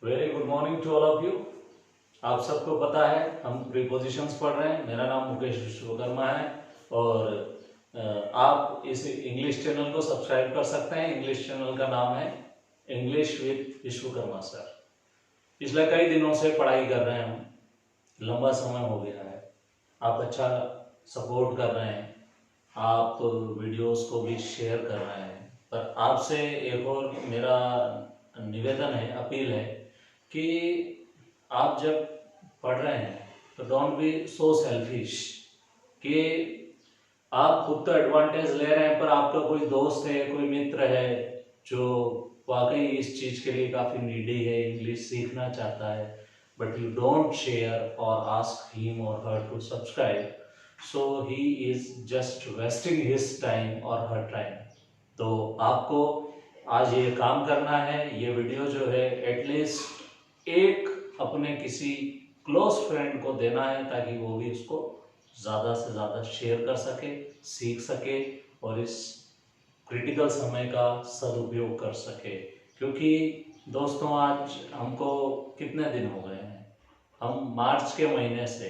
Very good morning to all of you. आप सबको पता है हम प्रीपोजिशंस पढ़ रहे हैं। मेरा नाम मुकेश विश्वकर्मा है और आप इस इंग्लिश चैनल को सब्सक्राइब कर सकते हैं। इंग्लिश चैनल का नाम है इंग्लिश विद विश्वकर्मा सर। पिछले कई दिनों से पढ़ाई कर रहे हैं हम, लंबा समय हो गया है। आप अच्छा सपोर्ट कर रहे हैं, आप वीडियोस को भी शेयर कर रहे हैं, पर आपसे एक और मेरा निवेदन है, अपील है कि आप जब पढ़ रहे हैं तो डोंट बी सो सेल्फिश कि आप खुद तो एडवांटेज ले रहे हैं पर आपका कोई दोस्त है, कोई मित्र है जो वाकई इस चीज के लिए काफी नीडी है, इंग्लिश सीखना चाहता है, but you don't share or ask him or her to subscribe, so he is just wasting his time or her time. तो आपको आज ये काम करना है, ये वीडियो जो है एटलीस्ट एक अपने किसी क्लोज फ्रेंड को देना है ताकि वो भी उसको ज़्यादा से ज़्यादा शेयर कर सके, सीख सके और इस क्रिटिकल समय का सदुपयोग कर सके। क्योंकि दोस्तों आज हमको कितने दिन हो गए हैं, हम मार्च के महीने से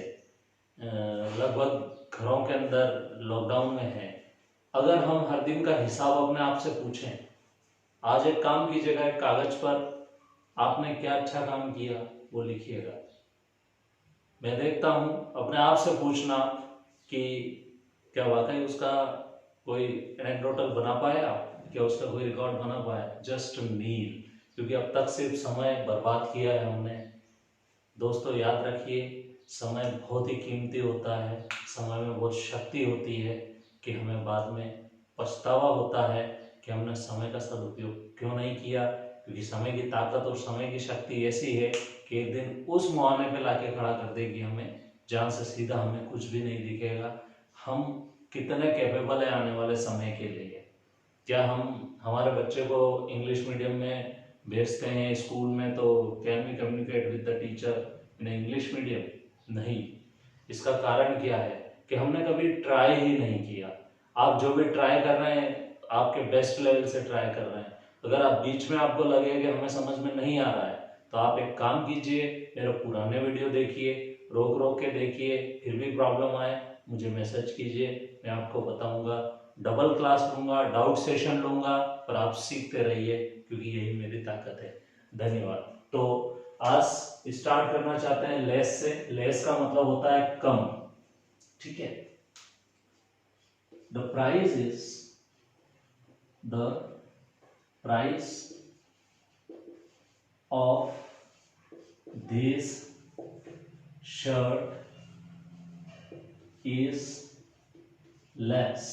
लगभग घरों के अंदर लॉकडाउन में हैं। अगर हम हर दिन का हिसाब अपने आप से पूछें, आज एक काम कीजिएगा, एक कागज पर आपने क्या अच्छा काम किया वो लिखिएगा। मैं देखता हूं अपने आप से पूछना कि क्या वाकई उसका कोई एनेक्डोटल बना पाया, क्या उसका कोई रिकॉर्ड बना पाया। जस्ट नील, क्योंकि अब तक सिर्फ समय बर्बाद किया है हमने। दोस्तों याद रखिए, समय बहुत ही कीमती होता है, समय में बहुत शक्ति होती है कि हमें बाद में पछतावा होता है कि हमने समय का सदुपयोग क्यों नहीं किया। क्योंकि समय की ताकत और समय की शक्ति ऐसी है कि एक दिन उस मुहाने पे लाके खड़ा कर देगी हमें, जहाँ से सीधा हमें कुछ भी नहीं दिखेगा। हम कितने कैपेबल है आने वाले समय के लिए। क्या हम हमारे बच्चे को इंग्लिश मीडियम में भेजते हैं स्कूल में, तो can we communicate with the teacher in English medium? नहीं। इसका कारण क्या है कि हमने कभी ट्राई ही नहीं किया। आप जो भी ट्राई कर रहे हैं, आपके बेस्ट लेवल से ट्राई कर रहे हैं। अगर आप बीच में आपको लगे कि हमें समझ में नहीं आ रहा है, तो आप एक काम कीजिए, मेरे पुराने वीडियो देखिए, रोक रोक के देखिए, फिर भी प्रॉब्लम आए मुझे मैसेज कीजिए, मैं आपको बताऊंगा। डबल क्लास लूंगा, डाउट सेशन लूंगा, पर आप सीखते रहिए क्योंकि यही मेरी ताकत है। धन्यवाद। तो आज स्टार्ट करना चाहते हैं लेस से। लेस का मतलब होता है कम, ठीक है। The price is the price of this shirt is less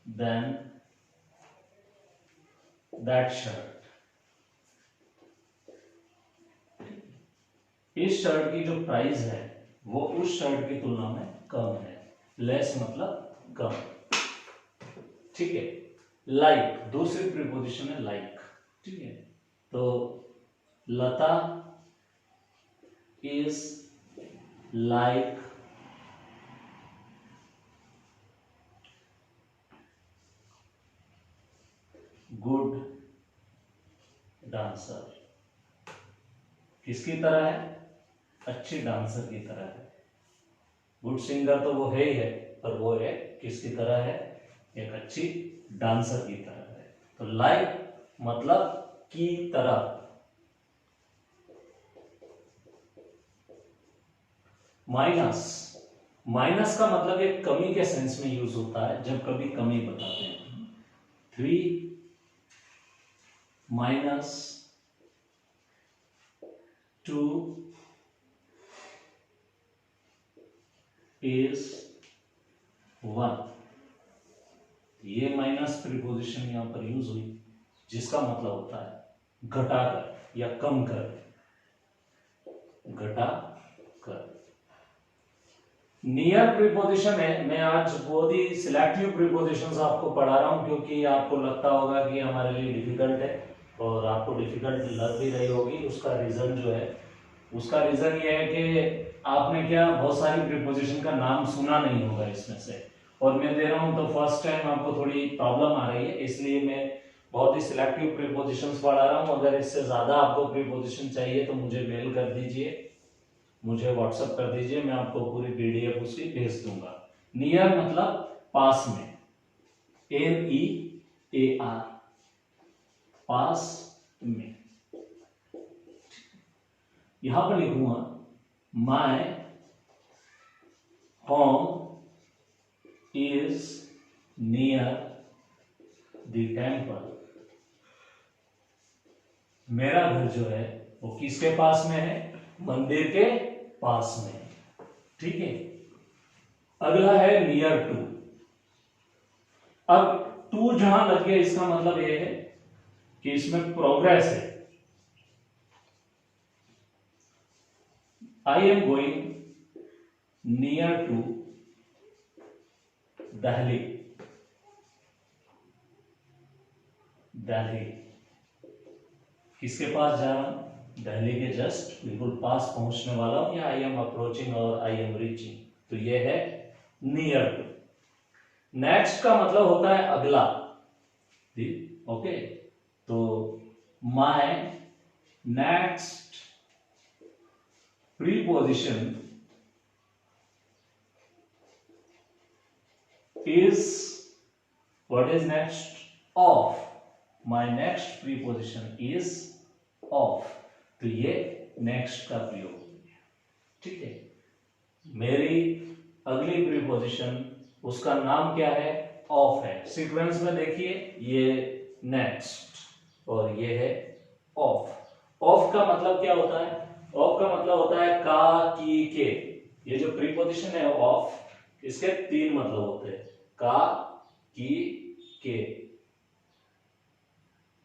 than that shirt। इस शर्ट की जो प्राइस है वो उस शर्ट की तुलना में कम है। लेस मतलब कम, ठीक है। लाइक दूसरी प्रीपोजिशन है लाइक, ठीक है। तो लता इज लाइक गुड डांसर। किसकी तरह है? अच्छी डांसर की तरह है। गुड सिंगर तो वो है ही है, पर वो है किसकी तरह है? एक अच्छी डांसर की तरह है। तो लाइक मतलब की तरह। माइनस, माइनस का मतलब एक कमी के सेंस में यूज होता है जब कभी कमी बताते हैं। 3 माइनस 2 इज 1। ये माइनस प्रीपोजिशन यहां पर यूज हुई, जिसका मतलब होता है घटाकर या कम कर, घटा कर। नियर प्रीपोजिशन है। मैं आज बहुत ही सिलेक्टिव प्रीपोजिशंस आपको पढ़ा रहा हूं क्योंकि आपको लगता होगा कि हमारे लिए डिफिकल्ट है और आपको डिफिकल्ट लग भी रही होगी। उसका रीजन जो है, उसका रीजन ये है कि आपने क्या बहुत सारी प्रीपोजिशन का नाम सुना नहीं होगा इसमें से, और मैं दे रहा हूं तो फर्स्ट टाइम आपको थोड़ी प्रॉब्लम आ रही है, इसलिए मैं बहुत ही सिलेक्टिव प्रीपोजिशंस पढ़ा रहा हूं। अगर इससे ज्यादा आपको प्रीपोजिशन चाहिए तो मुझे मेल कर दीजिए, मुझे व्हाट्सएप कर दीजिए, मैं आपको पूरी पीडीएफ उसकी भेज दूंगा। नियर मतलब पास में, NEAR, पास में। यहां पर लिखूंगा my home is near the temple. मेरा घर जो है वो किसके पास में है? मंदिर के पास में है। ठीक है, अगला है नियर टू। अब टू जहां लग गया इसका मतलब यह है कि इसमें प्रोग्रेस है। I am going near to Delhi. Delhi किसके पास जा रहा हूं? दिल्ली के जस्ट बिल्कुल पास पहुंचने वाला हूं, या आई एम अप्रोचिंग और आई एम रीचिंग, तो ये है नियर टू। नेक्स्ट का मतलब होता है अगला। ओके, तो my next preposition is, what is next? Of. My next preposition is of. तो ये next का प्रयोग, ठीक है। मेरी अगली प्रीपोजिशन उसका नाम क्या है? ऑफ है। सीक्वेंस में देखिए, ये नेक्स्ट और ये है ऑफ। ऑफ का मतलब क्या होता है? ऑफ का मतलब होता है का, की, के। ये जो प्रीपोजिशन है ऑफ, इसके तीन मतलब होते हैं, का, की, के।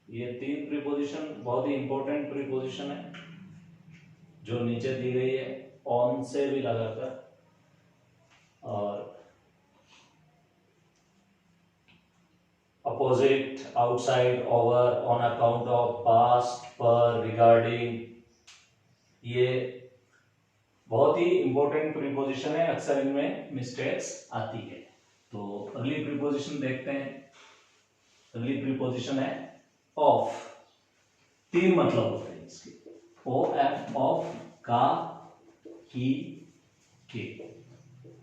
ये तीन प्रीपोजिशन बहुत ही इंपॉर्टेंट प्रीपोजिशन है, जो नीचे दी गई है ऑन से भी लगाकर, और opposite, outside, over, on account of, past, पर, रिगार्डिंग। ये बहुत ही इंपॉर्टेंट प्रीपोजिशन है, अक्सर इनमें मिस्टेक्स आती है। तो अगली प्रीपोजिशन देखते हैं। अगली प्रीपोजिशन है ऑफ। तीन मतलब होते हैं इसके, ओ एफ, ऑफ, का, की, के।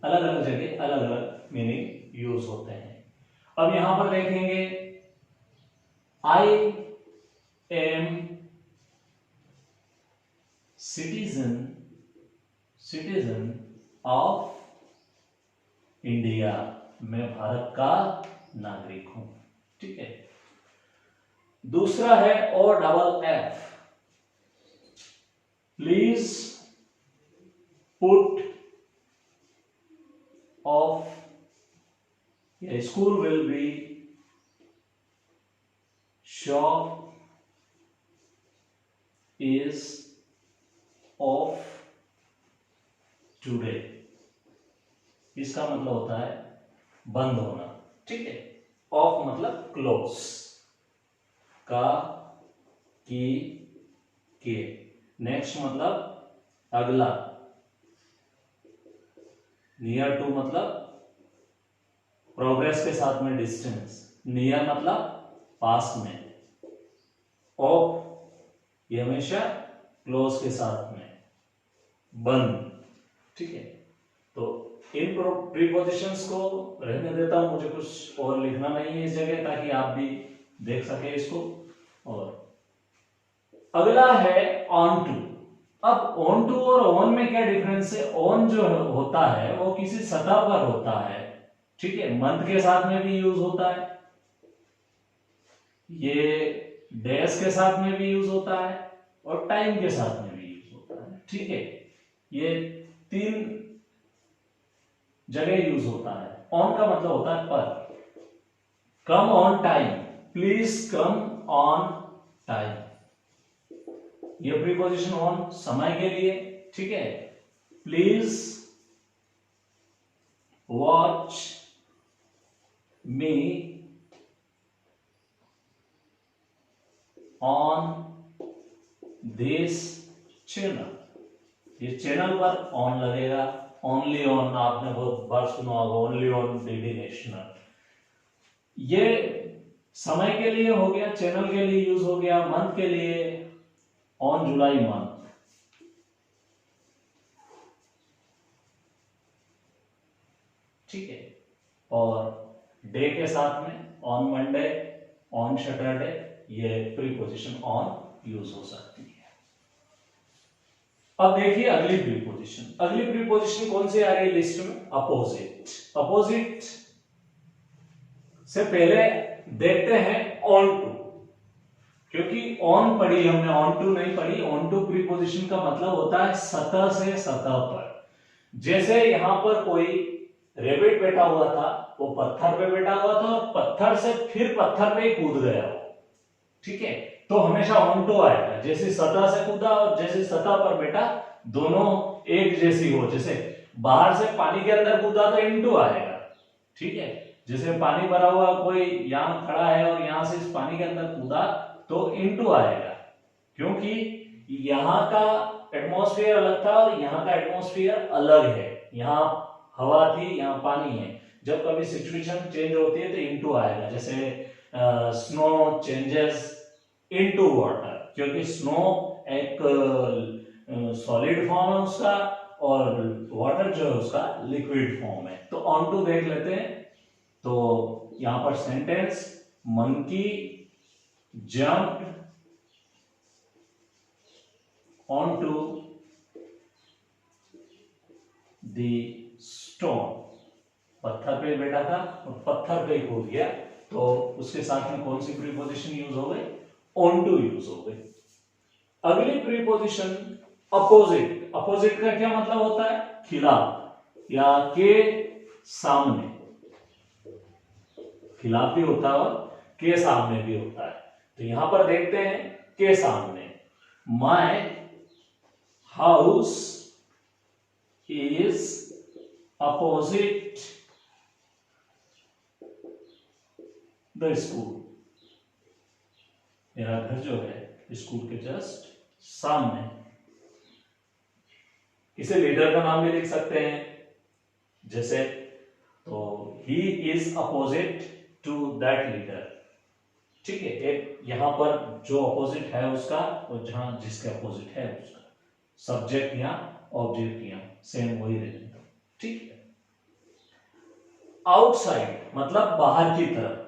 अलग अलग जगह अलग अलग मीनिंग यूज होते हैं। अब यहां पर देखेंगे, I am citizen, citizen of India. मैं भारत का नागरिक हूं, ठीक है। दूसरा है O double F, please put off, school will be shop is off today. इसका मतलब होता है बंद होना, ठीक है। ऑफ मतलब क्लोज, का, की, के। नेक्स्ट मतलब अगला, नियर टू मतलब प्रोग्रेस के साथ में डिस्टेंस, नियर मतलब पास में, ऑफ ये हमेशा क्लोज के साथ में, बंद, ठीक है। तो इन प्रीपोजिशंस को रहने देता हूं, मुझे कुछ और लिखना नहीं है इस जगह, ताकि आप भी देख सके इसको। और अगला है ऑन टू। अब ऑन टू और ऑन में क्या डिफरेंस है? ऑन जो होता है वो किसी सतह पर होता है, ठीक है। मंथ के साथ में भी यूज होता है, ये डेज के साथ में भी यूज होता है, और टाइम के साथ में भी यूज होता है, ठीक है। ये तीन जगह यूज होता है। ऑन का मतलब होता है पर, come on time, please come on time. ये प्रीपोजिशन ऑन समय के लिए, ठीक है। Please watch me on this channel. ये चैनल पर ऑन लगेगा। ओनली ऑन आपने बहुत बार सुना होगा, ओनली ऑन डीडी नेशनल। ये समय के लिए हो गया, चैनल के लिए यूज हो गया, मंथ के लिए ऑन जुलाई मंथ, ठीक है। और डे के साथ में ऑन मंडे, ऑन सैटरडे, ये प्रीपोजिशन ऑन यूज हो सकती है। अब देखिए अगली प्रीपोजिशन, अगली प्रीपोजिशन कौन सी आ रही है लिस्ट में? अपोजिट। अपोजिट से पहले देखते हैं ऑन टू, क्योंकि ऑन पढ़ी हमने, ऑन टू नहीं पढ़ी। ऑन टू प्रीपोजिशन का मतलब होता है सतह से सतह पर। जैसे यहां पर कोई रेबिट बैठा हुआ था, वो पत्थर पे बैठा हुआ था और पत्थर से फिर पत्थर पे ही कूद गया वो, ठीक है, तो हमेशा ऑन टू आएगा। जैसे सतह से कूदा और जैसे सतह पर बैठा, दोनों एक जैसी हो। जैसे बाहर से पानी के अंदर कूदा तो इनटू आएगा, ठीक है। जैसे पानी भरा हुआ कोई यहां खड़ा है और यहां से इस पानी के अंदर कूदा तो इनटू आएगा, क्योंकि यहां का एटमॉस्फेयर अलग था और यहां का एटमॉस्फेयर अलग है। यहां हवा थी, यहां पानी है। जब कभी सिचुएशन चेंज होती है तो इनटू आएगा। जैसे स्नो चेंजेस इनटू वाटर, क्योंकि स्नो एक सॉलिड फॉर्म है उसका और वाटर जो है उसका लिक्विड फॉर्म है। तो ऑन टू देख लेते हैं। तो यहां पर sentence, monkey jumped onto the stone, पत्थर पे बैठा था और पत्थर पे कूद गया, तो उसके साथ में कौन सी प्रीपोजिशन यूज हो गई? ऑन टू यूज हो गई। अगली प्रीपोजिशन अपोजिट। अपोजिट का क्या मतलब होता है? खिलाफ या के सामने। खिलाफ भी होता है और के सामने भी होता है। तो यहां पर देखते हैं के सामने, my house is opposite the school. मेरा घर जो है स्कूल के जस्ट सामने। इसे लीडर का नाम भी लिख सकते हैं, जैसे तो he is opposite to that leader, ठीक है। एक यहां पर जो अपोजिट है उसका और जहां जिसके अपोजिट है उसका, सब्जेक्ट या ऑब्जेक्ट या सेम वही रहेगा, ठीक है। आउटसाइड मतलब बाहर की तरफ।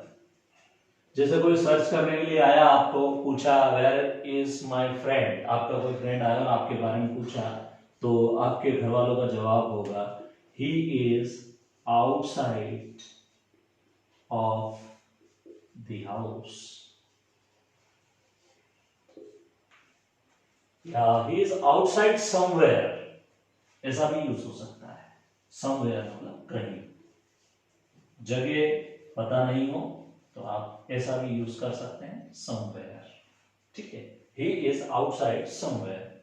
जैसे कोई सर्च करने के लिए आया, आपको पूछा वेयर इज माय फ्रेंड, आपका कोई फ्रेंड आया और आपके बारे में पूछा, तो आपके घर वालों का जवाब होगा he is outside of the house, या ही इज आउटसाइड समवेयर, ऐसा भी यूज हो सकता है। समवेयर मतलब कहीं, जगह पता नहीं हो तो आप ऐसा भी यूज कर सकते हैं, समवेयर, ठीक है। He is outside somewhere.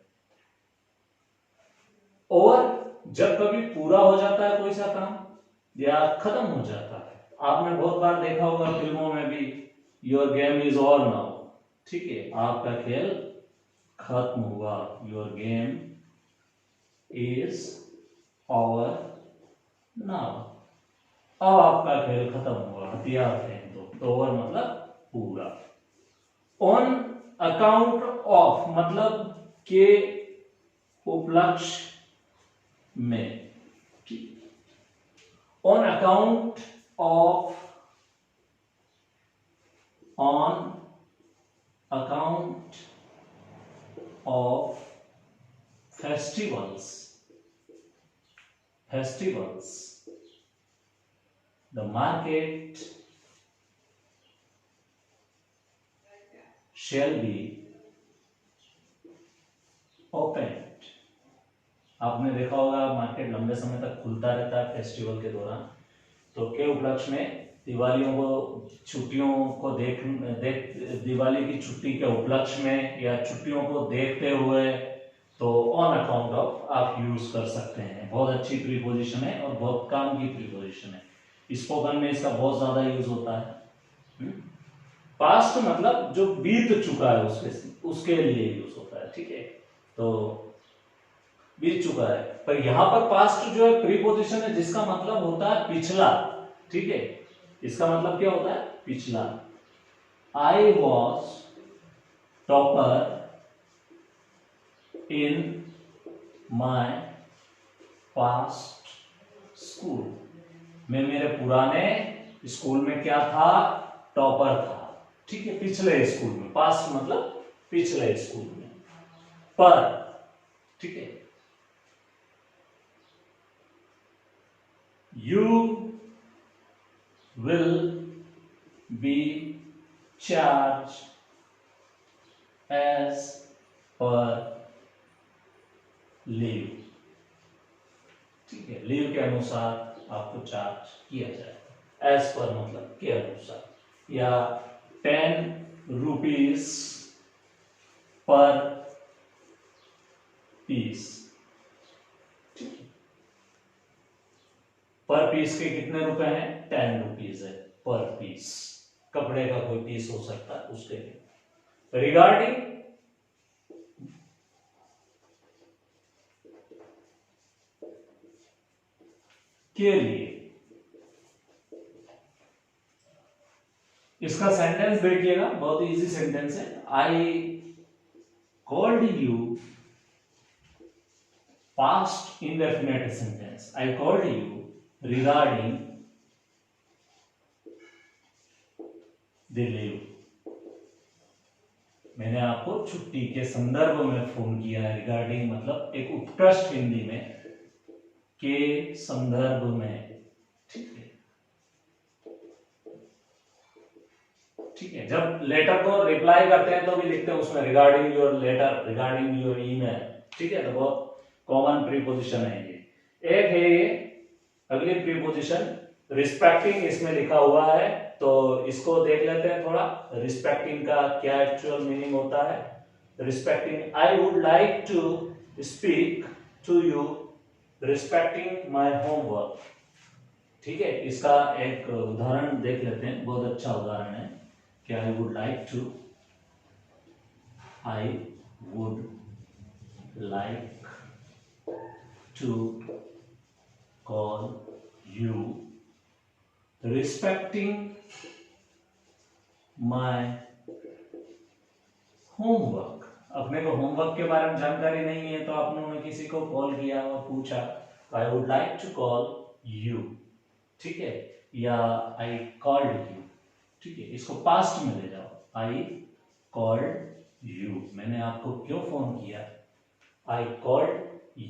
और जब कभी पूरा हो जाता है कोई सा काम या खत्म हो जाता है, आपने बहुत बार देखा होगा फिल्मों में भी, your game is over now, ठीक है, आपका खेल खत्म हुआ, your game is over now, अब आपका खेल खत्म हुआ, हथियार फेंक दो। ओवर मतलब पूरा। ऑन अकाउंट ऑफ मतलब के उपलक्ष्य में, on account of, on account of festivals, festivals, the market shall be opened। आपने देखा होगा मार्केट लंबे समय तक खुलता रहता है फेस्टिवल के दौरान। तो के उपलक्ष्य में दिवालियों को, छुट्टियों को दिवाली की छुट्टी के उपलक्ष्य में या छुट्टियों को देखते हुए, तो ऑन अकाउंट ऑफ आप यूज कर सकते हैं। बहुत अच्छी प्रीपोजिशन है और बहुत काम की प्रीपोजिशन है। स्पोकन में इसका बहुत ज्यादा यूज होता है। पास्ट मतलब जो बीत चुका है उसके लिए यूज होता है, ठीक है। तो बीत चुका है, पर यहां पर पास्ट जो है प्रीपोजिशन है जिसका मतलब होता है पिछला, ठीक है। इसका मतलब क्या होता है? पिछला। I was topper in my past school. मैं मेरे पुराने स्कूल में क्या था? टॉपर था। ठीक है, पिछले स्कूल में, पास्ट मतलब पिछले स्कूल में। पर, ठीक है, you will be charge as per leave. ठीक है, लीव के अनुसार आपको चार्ज किया जाएगा। एज पर मतलब के अनुसार, या 10 रुपीज पर पीस। ठीक है, पर पीस के कितने रुपए हैं? 10 रुपीज है पर पीस। कपड़े का कोई पीस हो सकता है उसके लिए। रिगार्डिंग के लिए, इसका सेंटेंस देखिएगा, बहुत इजी सेंटेंस है। I called you, past indefinite sentence. I called you regarding the leave. मैंने आपको छुट्टी के संदर्भ में फोन किया है। रिगार्डिंग मतलब एक उत्कृष्ट हिंदी में के संदर्भ में। ठीक है, ठीक है, जब लेटर को रिप्लाई करते हैं तो भी लिखते हैं उसमें regarding your letter, regarding your email. ठीक है, तो बहुत कॉमन प्रीपोजिशन है ये। एक है ये अगली प्रीपोजिशन रिस्पेक्टिंग, इसमें लिखा हुआ है, तो इसको देख लेते हैं थोड़ा। रिस्पेक्टिंग का क्या एक्चुअल मीनिंग होता है? Respecting, I would like to speak to you respecting my homework. ठीक है, इसका एक उदाहरण देख लेते हैं, बहुत अच्छा उदाहरण है कि I would like to call you respecting my homework. अपने को होमवर्क के बारे में जानकारी नहीं है तो आपने किसी को कॉल किया और पूछा, I would like to call you. ठीक है, या आई कॉल्ड यू। ठीक है, इसको पास्ट में ले जाओ। आई कॉल्ड यू, मैंने आपको क्यों फोन किया? I called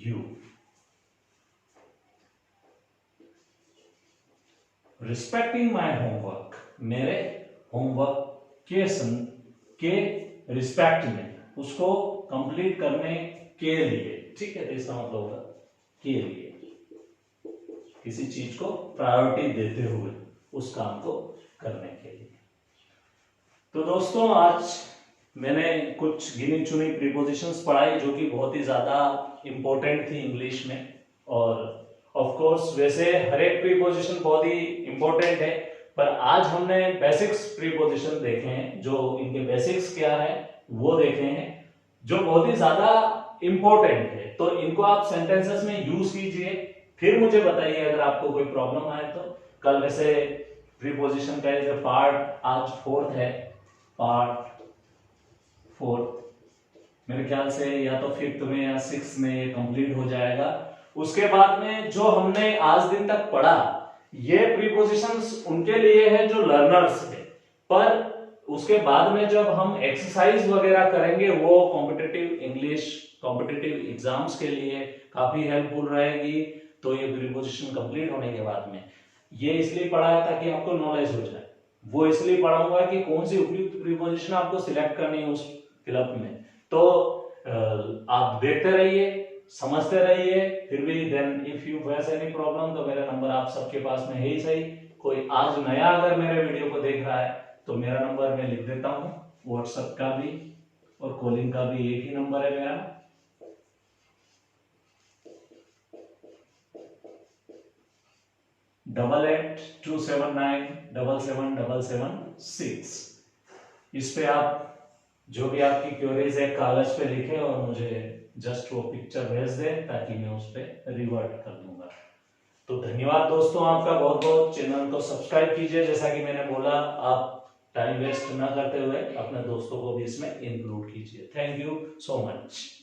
you. Respecting my homework, मेरे होमवर्क के रिस्पेक्ट में, उसको कंप्लीट करने के लिए। ठीक है, तो इसका मतलब होगा के लिए, किसी चीज को प्रायोरिटी देते हुए उस काम को करने के लिए। तो दोस्तों, आज मैंने कुछ गिनी चुनी प्रीपोजिशंस पढ़ाई जो कि बहुत ही ज्यादा इंपॉर्टेंट थी इंग्लिश में। और ऑफ कोर्स वैसे हर एक प्रीपोजिशन बहुत ही इंपॉर्टेंट है, पर आज हमने बेसिक्स प्रीपोजिशन देखे हैं। जो इनके बेसिक्स क्या है वो देखे हैं, जो बहुत ही ज्यादा इंपॉर्टेंट है। तो इनको आप सेंटेंसेस में यूज कीजिए, फिर मुझे बताइए अगर आपको कोई प्रॉब्लम आए तो। कल वैसे प्रीपोजिशन का जो पार्ट आज 4th है, पार्ट 4 मेरे ख्याल से या तो 5th में या 6th में ये कंप्लीट हो जाएगा। उसके बाद में जो हमने आज दिन तक पढ़ा, ये प्रीपोजिशंस उनके लिए है जो लर्नर्स है, पर उसके बाद में जब हम एक्सरसाइज वगैरह करेंगे वो कॉम्पिटिटिव इंग्लिश, कॉम्पिटिटिव एग्जाम्स के लिए काफी हेल्पफुल रहेगी। तो ये प्रीपोजिशन कंप्लीट होने के बाद में ये इसलिए पढ़ा है ताकि आपको नॉलेज हो जाए। वो इसलिए पढ़ाऊंगा कि कौन सी उपयुक्त प्रीपोजिशन आपको सिलेक्ट करनी है उस फिलअप में। तो आप देखते रहिए, समझते रहिए। फिर भी then if you face any problem तो मेरा नंबर आप सबके पास में है ही सही। कोई आज नया अगर मेरे वीडियो को देख रहा है तो मेरा नंबर मैं लिख देता हूँ, व्हाट्सएप का भी और कॉलिंग का भी एक ही नंबर है मेरा। 8827977776। इस पे आप जो भी आपकी क्वेरीज है कागज पे लिखे और मुझे जस्ट वो पिक्चर भेज दे ताकि मैं उस पर रिवर्ट कर दूंगा। तो धन्यवाद दोस्तों आपका बहुत बहुत। चैनल को सब्सक्राइब कीजिए, जैसा कि मैंने बोला आप टाइम वेस्ट ना करते हुए अपने दोस्तों को भी इसमें इंक्लूड कीजिए। Thank you so much.